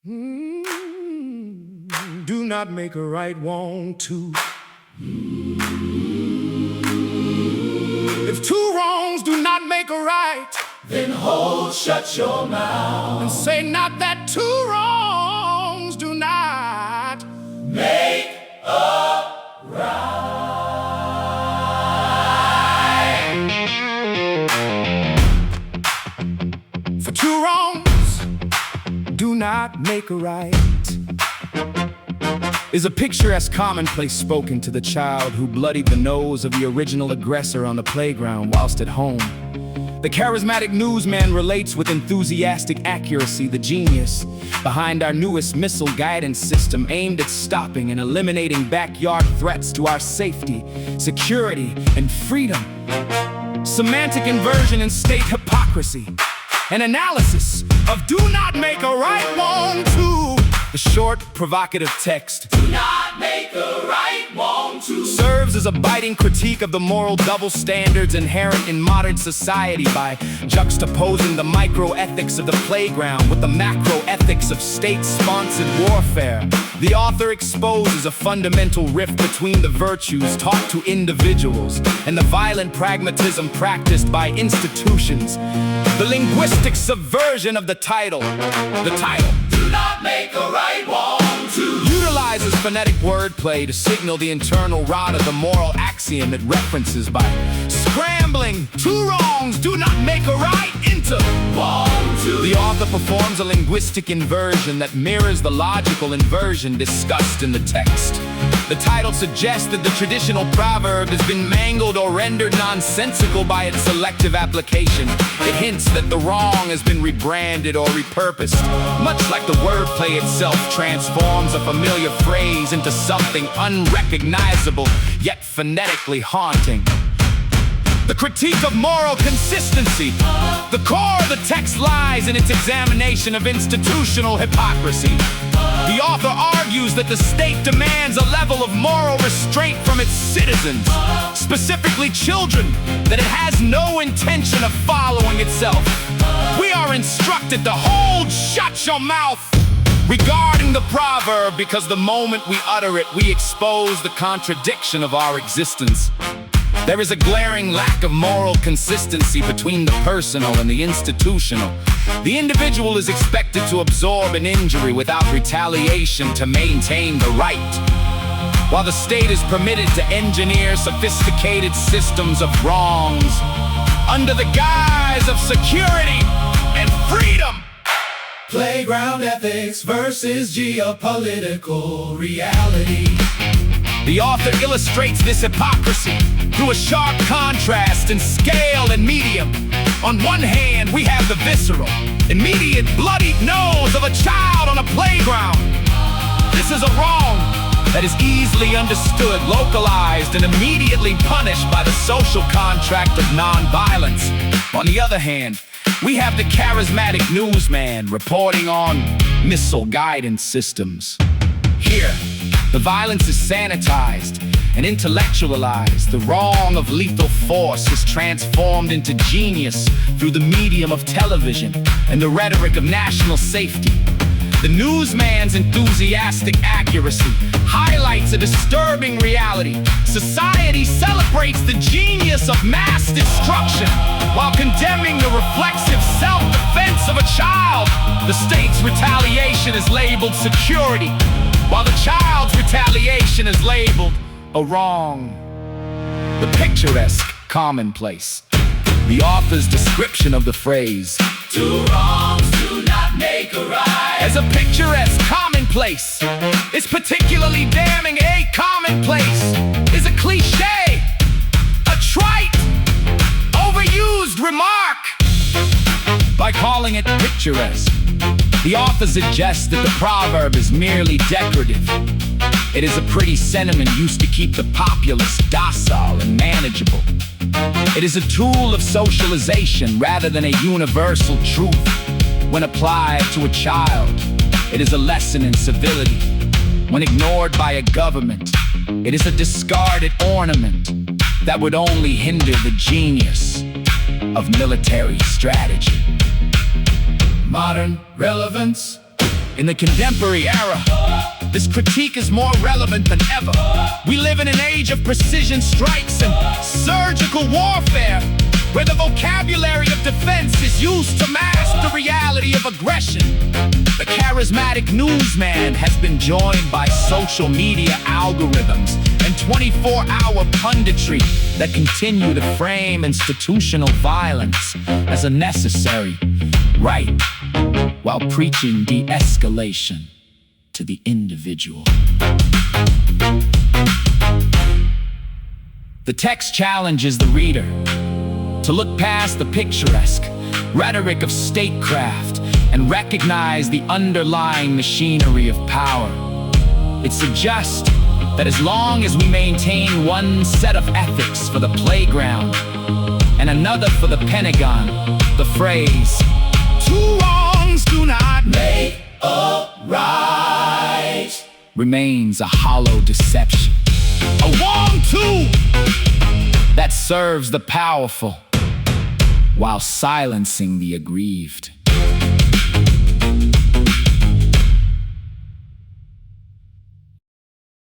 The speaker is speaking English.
Do not make a right wrong to. If two wrongs do not make a right, then hold shut your mouth and say not that two wrongs do not make a right. For two wrongs do not make a right is a picturesque commonplace spoken to the child who bloodied the nose of the original aggressor on the playground whilst at home. The charismatic newsman relates with enthusiastic accuracy the genius behind our newest missile guidance system aimed at stopping and eliminating backyard threats to our safety, security, and freedom. Semantic inversion and state hypocrisy. An analysis of do not make a right wrong to. The short, provocative text, do not make a right wrong to, serves as a biting critique of the moral double standards inherent in modern society by juxtaposing the micro-ethics of the playground with the macro-ethics of state-sponsored warfare. The author exposes a fundamental rift between the virtues taught to individuals and the violent pragmatism practiced by institutions. The linguistic subversion of the title. Do not make a right wrong to, utilizes phonetic wordplay to signal the internal rot of the moral axiom it references by scrambling two wrongs do not make a right into wrong to. The author performs a linguistic inversion that mirrors the logical inversion discussed in the text. The title suggests that the traditional proverb has been mangled or rendered nonsensical by its selective application. It hints that the wrong has been rebranded or repurposed, much like the wordplay itself transforms a familiar phrase into something unrecognizable, yet phonetically haunting. The critique of moral consistency. The core of the text lies in its examination of institutional hypocrisy. The author argues that the state demands a level of moral restraint from its citizens, specifically children, that it has no intention of following itself. We are instructed to hold shut your mouth regarding the proverb because the moment we utter it, we expose the contradiction of our existence. There is a glaring lack of moral consistency between the personal and the institutional. The individual is expected to absorb an injury without retaliation to maintain the right, while the state is permitted to engineer sophisticated systems of wrongs under the guise of security and freedom. Playground ethics versus geopolitical reality. The author illustrates this hypocrisy through a sharp contrast in scale and medium. On one hand, we have the visceral, immediate, bloodied nose of a child on a playground. This is a wrong that is easily understood, localized, and immediately punished by the social contract of nonviolence. On the other hand, we have the charismatic newsman reporting on missile guidance systems. Here, the violence is sanitized and intellectualized. The wrong of lethal force is transformed into genius through the medium of television and the rhetoric of national safety. The newsman's enthusiastic accuracy highlights a disturbing reality. Society celebrates the genius of mass destruction while condemning the reflexive self-defense of a child. The state's retaliation is labeled security, while the child's retaliation is labeled a wrong. The picturesque commonplace. The author's description of the phrase, two wrongs do not make a right, as a picturesque commonplace is particularly damning. A commonplace is a cliche, a trite, overused remark. By calling it picturesque, the author suggests that the proverb is merely decorative. It is a pretty sentiment used to keep the populace docile and manageable. It is a tool of socialization rather than a universal truth. When applied to a child, it is a lesson in civility. When ignored by a government, it is a discarded ornament that would only hinder the genius of military strategy. Modern relevance. In the contemporary era, this critique is more relevant than ever. We live in an age of precision strikes and surgical warfare, where the vocabulary of defense is used to mask the reality of aggression. The charismatic newsman has been joined by social media algorithms and 24-hour punditry that continue to frame institutional violence as a necessary right, while preaching de-escalation to the individual. The text challenges the reader to look past the picturesque rhetoric of statecraft and recognize the underlying machinery of power. It suggests that as long as we maintain one set of ethics for the playground and another for the Pentagon, the phrase, "two wrongs do not make a right," remains a hollow deception. A Wong too that serves the powerful while silencing the aggrieved.